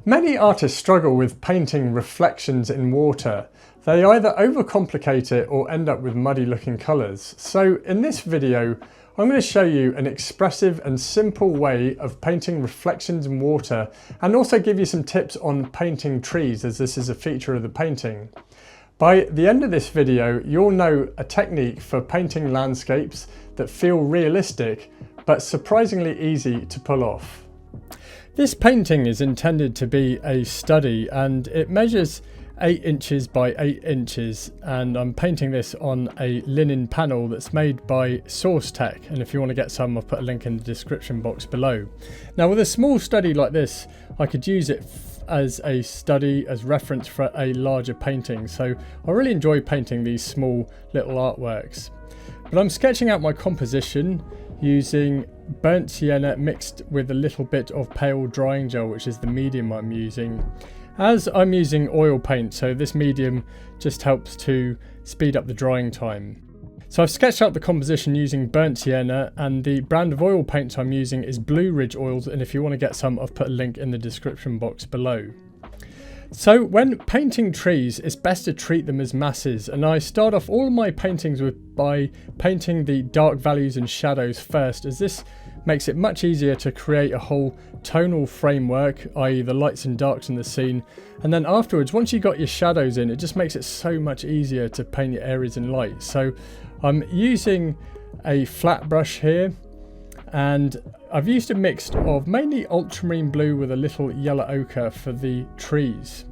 Many artists struggle with painting reflections in water. They either overcomplicate it or end up with muddy looking colours. So in this video, I'm going to show you an expressive and simple way of painting reflections in water, and also give you some tips on painting trees, as this is a feature of the painting. By the end of this video, you'll know a technique for painting landscapes that feel realistic, but surprisingly easy to pull off. This painting is intended to be a study, and it measures 8 inches by 8 inches, and I'm painting this on a linen panel that's made by Seascape, and if you want to get some, I'll put a link in the description box below. Now with a small study like this, I could use it as a study, as reference for a larger painting, so I really enjoy painting these small little artworks. But I'm sketching out my composition using burnt sienna mixed with a little bit of pale drying gel, which is the medium I'm using. As I'm using oil paint, so this medium just helps to speed up the drying time. So I've sketched out the composition using burnt sienna, and the brand of oil paint I'm using is Blue Ridge oils, and if you want to get some, I've put a link in the description box below. So when painting trees, it's best to treat them as masses, and I start off all of my paintings by painting the dark values and shadows first, as this makes it much easier to create a whole tonal framework, i.e. the lights and darks in the scene. And then afterwards, once you got your shadows in, it just makes it so much easier to paint your areas in light. So I'm using a flat brush here, and I've used a mix of mainly ultramarine blue with a little yellow ochre for the trees.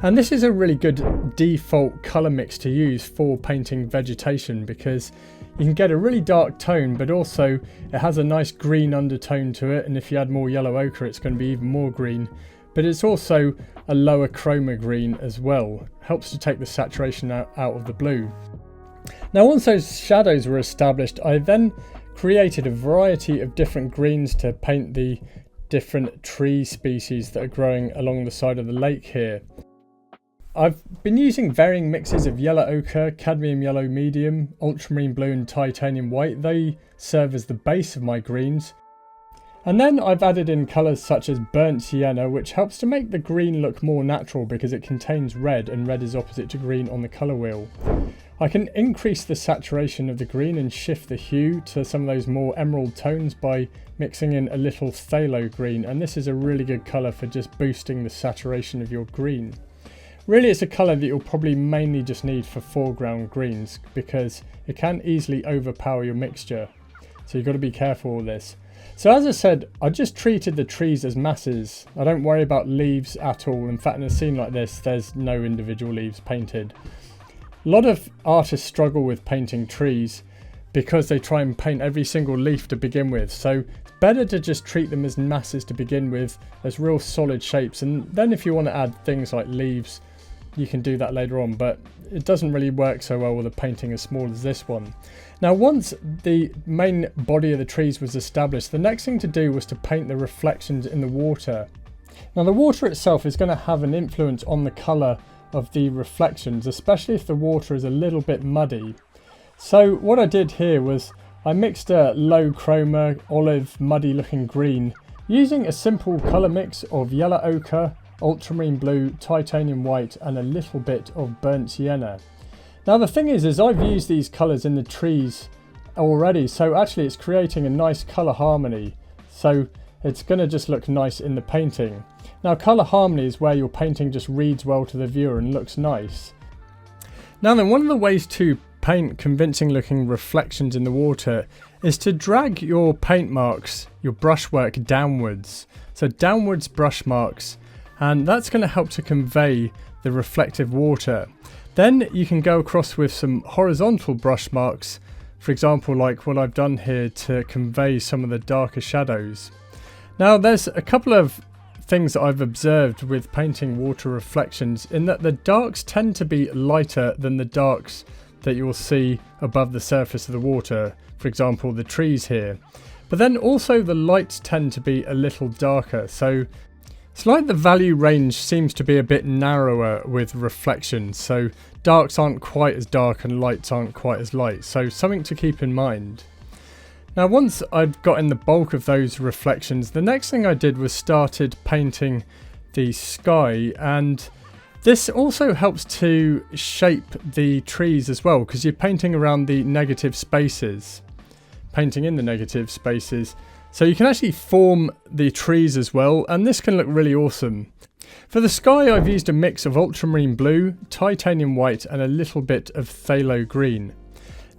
And this is a really good default colour mix to use for painting vegetation, because you can get a really dark tone, but also it has a nice green undertone to it, and if you add more yellow ochre it's going to be even more green. But it's also a lower chroma green as well. Helps to take the saturation out of the blue. Now once those shadows were established, I then created a variety of different greens to paint the different tree species that are growing along the side of the lake here. I've been using varying mixes of yellow ochre, cadmium yellow medium, ultramarine blue and titanium white. They serve as the base of my greens. And then I've added in colours such as burnt sienna, which helps to make the green look more natural because it contains red, and red is opposite to green on the colour wheel. I can increase the saturation of the green and shift the hue to some of those more emerald tones by mixing in a little phthalo green, and this is a really good colour for just boosting the saturation of your green. Really, it's a colour that you'll probably mainly just need for foreground greens, because it can easily overpower your mixture, so you've got to be careful with this. So as I said, I just treated the trees as masses. I don't worry about leaves at all. In fact, in a scene like this, there's no individual leaves painted. A lot of artists struggle with painting trees because they try and paint every single leaf to begin with. So it's better to just treat them as masses to begin with, as real solid shapes. And then if you want to add things like leaves, you can do that later on, but it doesn't really work so well with a painting as small as this one. Now once the main body of the trees was established, the next thing to do was to paint the reflections in the water. Now the water itself is going to have an influence on the colour of the reflections, especially if the water is a little bit muddy. So what I did here was I mixed a low chroma, olive, muddy looking green, using a simple colour mix of yellow ochre, ultramarine blue, titanium white and a little bit of burnt sienna. Now the thing is I've used these colours in the trees already, so actually it's creating a nice colour harmony, so it's going to just look nice in the painting. Now colour harmony is where your painting just reads well to the viewer and looks nice. Now then, one of the ways to paint convincing looking reflections in the water is to drag your paint marks, your brushwork downwards. So downwards brush marks, and that's going to help to convey the reflective water. Then you can go across with some horizontal brush marks, for example like what I've done here to convey some of the darker shadows. Now there's a couple of things that I've observed with painting water reflections, in that the darks tend to be lighter than the darks that you'll see above the surface of the water, for example the trees here. But then also the lights tend to be a little darker, so it's like the value range seems to be a bit narrower with reflections, so darks aren't quite as dark and lights aren't quite as light, so something to keep in mind. Now once I'd got in the bulk of those reflections, the next thing I did was started painting the sky, and this also helps to shape the trees as well, because you're painting around the negative spaces, painting in the negative spaces, so you can actually form the trees as well, and this can look really awesome. For the sky, I've used a mix of ultramarine blue, titanium white and a little bit of phthalo green.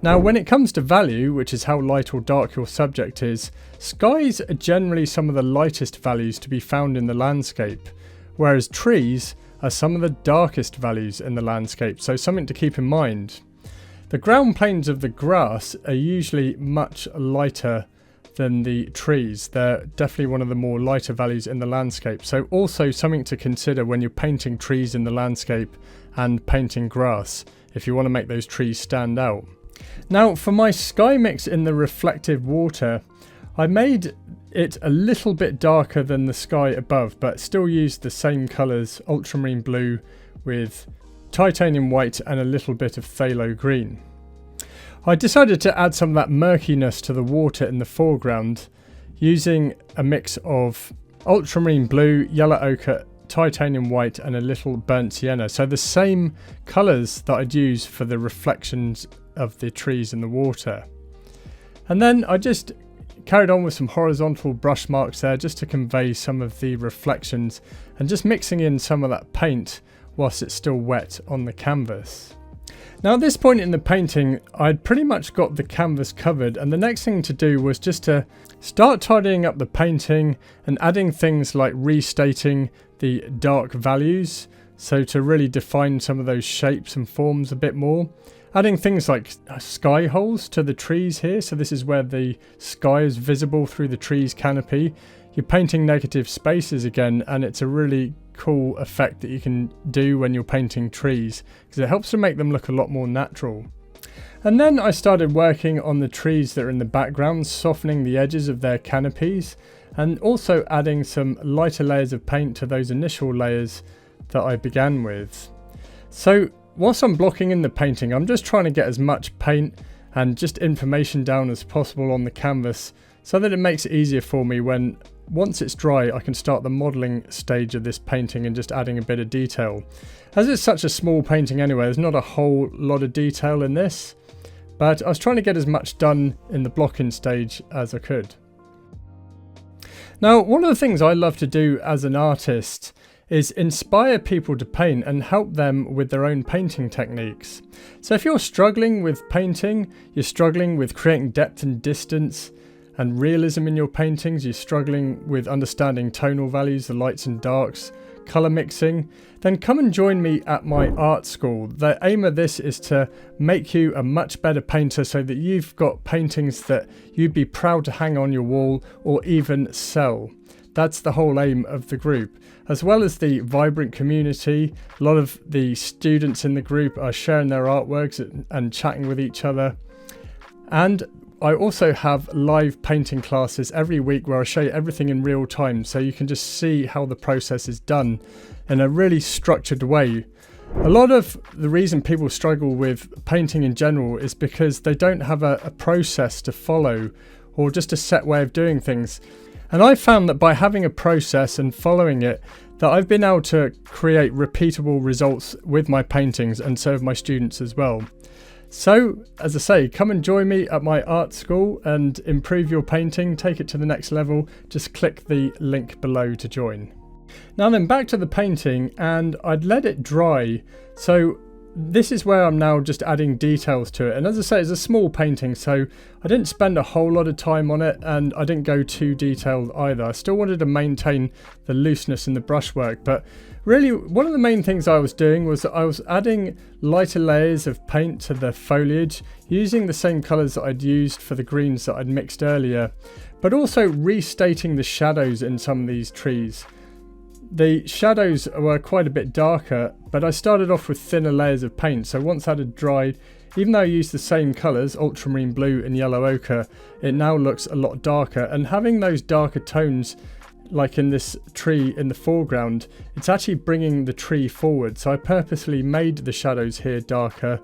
Now when it comes to value, which is how light or dark your subject is, skies are generally some of the lightest values to be found in the landscape, whereas trees are some of the darkest values in the landscape, so something to keep in mind. The ground planes of the grass are usually much lighter than the trees. They're definitely one of the more lighter values in the landscape, so also something to consider when you're painting trees in the landscape and painting grass, if you want to make those trees stand out. Now for my sky mix in the reflective water, I made it a little bit darker than the sky above, but still used the same colours, ultramarine blue with titanium white and a little bit of phthalo green. I decided to add some of that murkiness to the water in the foreground using a mix of ultramarine blue, yellow ochre, titanium white and a little burnt sienna. So the same colours that I'd use for the reflections of the trees in the water. And then I just carried on with some horizontal brush marks there just to convey some of the reflections and just mixing in some of that paint whilst it's still wet on the canvas. Now at this point in the painting, I'd pretty much got the canvas covered, and the next thing to do was just to start tidying up the painting and adding things like restating the dark values, so to really define some of those shapes and forms a bit more. Adding things like sky holes to the trees here, so this is where the sky is visible through the tree's canopy. You're painting negative spaces again, and it's a really cool effect that you can do when you're painting trees, because it helps to make them look a lot more natural. And then I started working on the trees that are in the background, softening the edges of their canopies, and also adding some lighter layers of paint to those initial layers that I began with. So whilst I'm blocking in the painting, I'm just trying to get as much paint and just information down as possible on the canvas, so that it makes it easier for me when, once it's dry, I can start the modelling stage of this painting and just adding a bit of detail. As it's such a small painting anyway, there's not a whole lot of detail in this, but I was trying to get as much done in the blocking stage as I could. Now, one of the things I love to do as an artist is inspire people to paint and help them with their own painting techniques. So if you're struggling with painting, you're struggling with creating depth and distance and realism in your paintings, you're struggling with understanding tonal values, the lights and darks, colour mixing, then come and join me at my art school. The aim of this is to make you a much better painter, so that you've got paintings that you'd be proud to hang on your wall or even sell. That's the whole aim of the group. As well as the vibrant community, a lot of the students in the group are sharing their artworks and chatting with each other. And I also have live painting classes every week where I show you everything in real time, so you can just see how the process is done in a really structured way. A lot of the reason people struggle with painting in general is because they don't have a process to follow, or just a set way of doing things. And I found that by having a process and following it, that I've been able to create repeatable results with my paintings and serve my students as well. So, as I say, come and join me at my art school and improve your painting, take it to the next level. Just click the link below to join. Now then, back to the painting, and I'd let it dry. So this is where I'm now just adding details to it. And as I say, it's a small painting, so I didn't spend a whole lot of time on it, and I didn't go too detailed either. I still wanted to maintain the looseness in the brushwork, but really one of the main things I was doing was I was adding lighter layers of paint to the foliage, using the same colours that I'd used for the greens that I'd mixed earlier, but also restating the shadows in some of these trees. The shadows were quite a bit darker, but I started off with thinner layers of paint, so once that had dried, even though I used the same colours, ultramarine blue and yellow ochre, it now looks a lot darker. And having those darker tones, like in this tree in the foreground, it's actually bringing the tree forward. So I purposely made the shadows here darker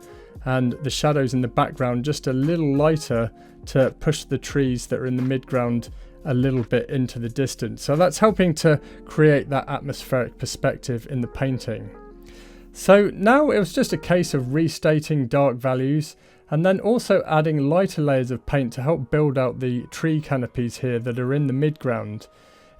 and the shadows in the background just a little lighter to push the trees that are in the midground a little bit into the distance. So that's helping to create that atmospheric perspective in the painting. So now it was just a case of restating dark values and then also adding lighter layers of paint to help build out the tree canopies here that are in the midground.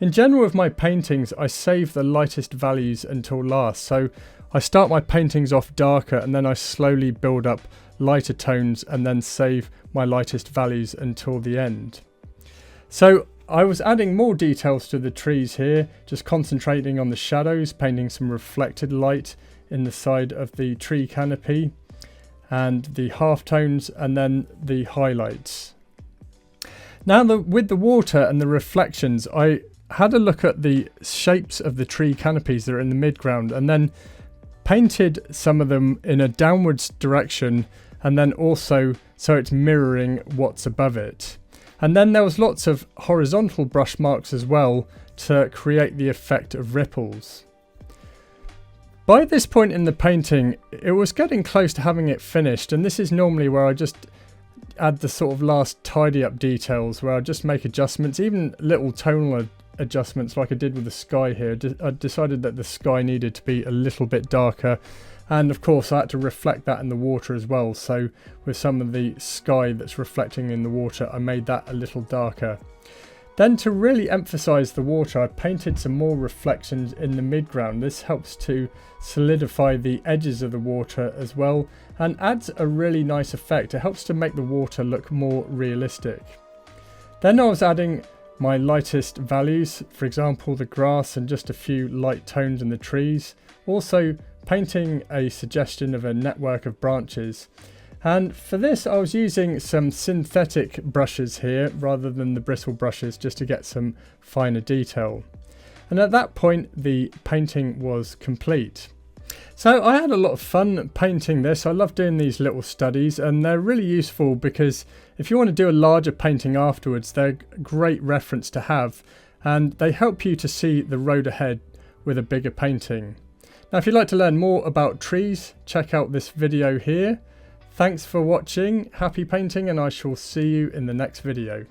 In general with my paintings, I save the lightest values until last. So I start my paintings off darker and then I slowly build up lighter tones and then save my lightest values until the end. So I was adding more details to the trees here, just concentrating on the shadows, painting some reflected light in the side of the tree canopy, and the halftones and then the highlights. Now with the water and the reflections, I had a look at the shapes of the tree canopies that are in the midground and then painted some of them in a downwards direction and then also so it's mirroring what's above it. And then there was lots of horizontal brush marks as well to create the effect of ripples. By this point in the painting, it was getting close to having it finished, and this is normally where I just add the sort of last tidy up details where I just make adjustments, even little tonal adjustments like I did with the sky here. I decided that the sky needed to be a little bit darker, and of course I had to reflect that in the water as well, so with some of the sky that's reflecting in the water I made that a little darker. Then to really emphasize the water, I painted some more reflections in the midground. This helps to solidify the edges of the water as well and adds a really nice effect. It helps to make the water look more realistic. Then I was adding my lightest values, for example the grass and just a few light tones in the trees. Also painting a suggestion of a network of branches. And for this I was using some synthetic brushes here rather than the bristle brushes, just to get some finer detail. And at that point the painting was complete. So I had a lot of fun painting this. I love doing these little studies and they're really useful because if you want to do a larger painting afterwards, they're a great reference to have and they help you to see the road ahead with a bigger painting. Now if you'd like to learn more about trees, check out this video here. Thanks for watching, happy painting, and I shall see you in the next video.